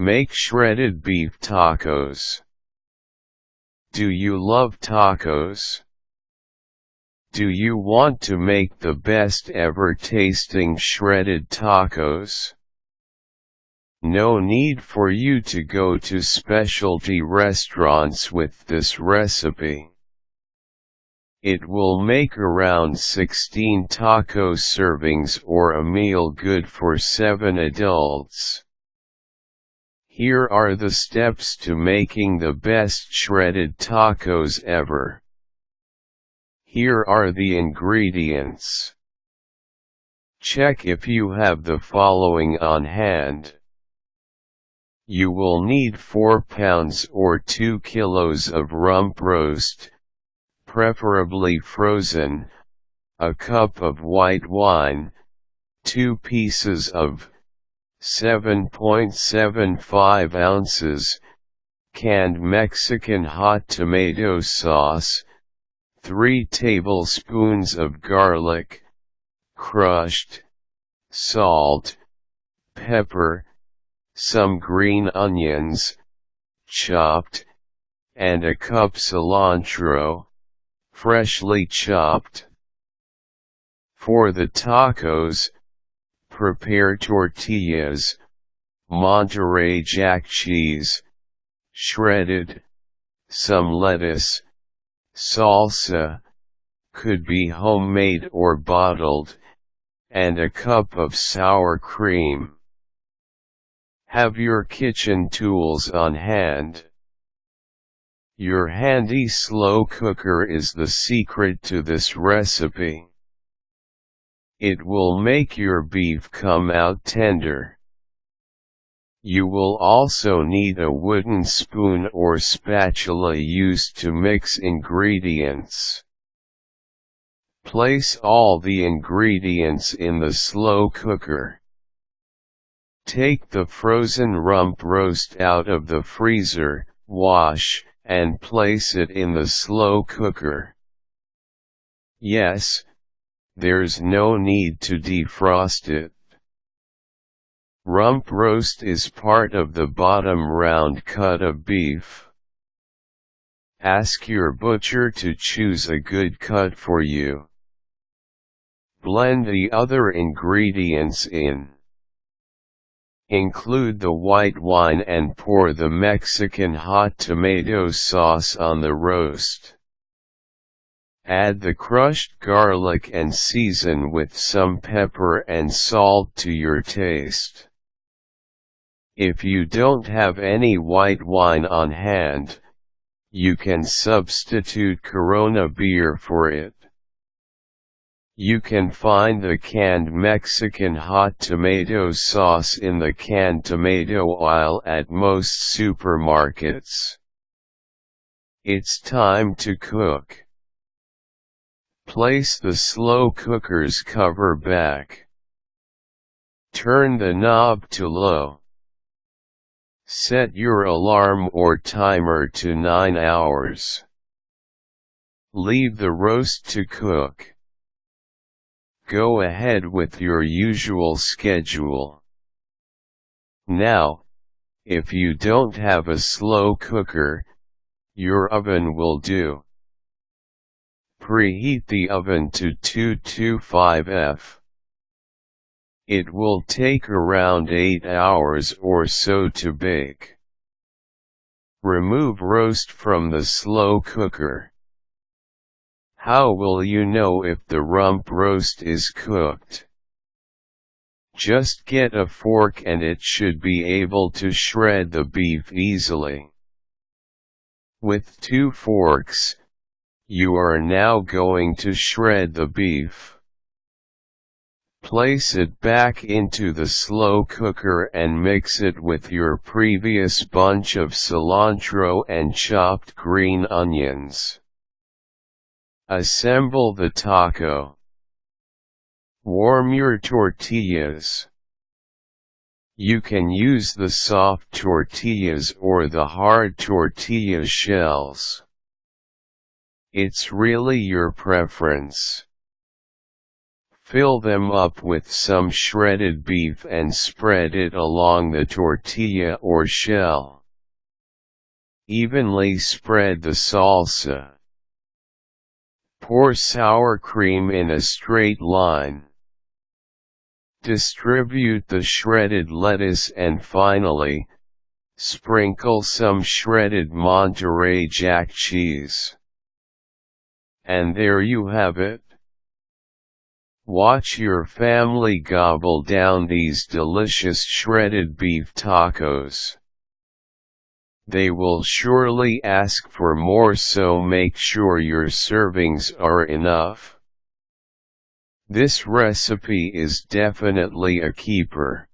Make shredded beef tacos. Do you love tacos? Do you want to make the best ever tasting shredded tacos? No need for you to go to specialty restaurants with this recipe. It will make around 16 taco servings or a meal good for 7 adults. Here are the steps to making the best shredded tacos ever. Here are the ingredients. Check if you have the following on hand. You will need 4 pounds or 2 kilos of rump roast, preferably frozen, a cup of white wine, 2 pieces of 7.75 ounces canned Mexican hot tomato sauce, 3 tablespoons of garlic, crushed, salt, pepper, some green onions, chopped, and a cup cilantro, freshly chopped. For the tacos, prepare tortillas, Monterey Jack cheese, shredded, some lettuce, salsa, could be homemade or bottled, and a cup of sour cream. Have your kitchen tools on hand. Your handy slow cooker is the secret to this recipe. It will make your beef come out tender. You will also need a wooden spoon or spatula used to mix ingredients. Place all the ingredients in the slow cooker. Take the frozen rump roast out of the freezer, wash, and place it in the slow cooker. Yes, there's no need to defrost it. Rump roast is part of the bottom round cut of beef. Ask your butcher to choose a good cut for you. Blend the other ingredients in. Include the white wine and pour the Mexican hot tomato sauce on the roast. Add the crushed garlic and season with some pepper and salt to your taste. If you don't have any white wine on hand, you can substitute Corona beer for it. You can find the canned Mexican hot tomato sauce in the canned tomato aisle at most supermarkets. It's time to cook. Place the slow cooker's cover back. Turn the knob to low. Set your alarm or timer to 9 hours. Leave the roast to cook. Go ahead with your usual schedule. Now, if you don't have a slow cooker, your oven will do. Preheat the oven to 225°F. It will take around 8 hours or so to bake. Remove roast from the slow cooker. How will you know if the rump roast is cooked? Just get a fork and it should be able to shred the beef easily. With 2 forks, you are now going to shred the beef. Place it back into the slow cooker and mix it with your previous bunch of cilantro and chopped green onions. Assemble the taco. Warm your tortillas. You can use the soft tortillas or the hard tortilla shells. It's really your preference. Fill them up with some shredded beef and spread it along the tortilla or shell. Evenly spread the salsa. Pour sour cream in a straight line. Distribute the shredded lettuce and finally, sprinkle some shredded Monterey Jack cheese. And there you have it. Watch your family gobble down these delicious shredded beef tacos. They will surely ask for more, so make sure your servings are enough. This recipe is definitely a keeper.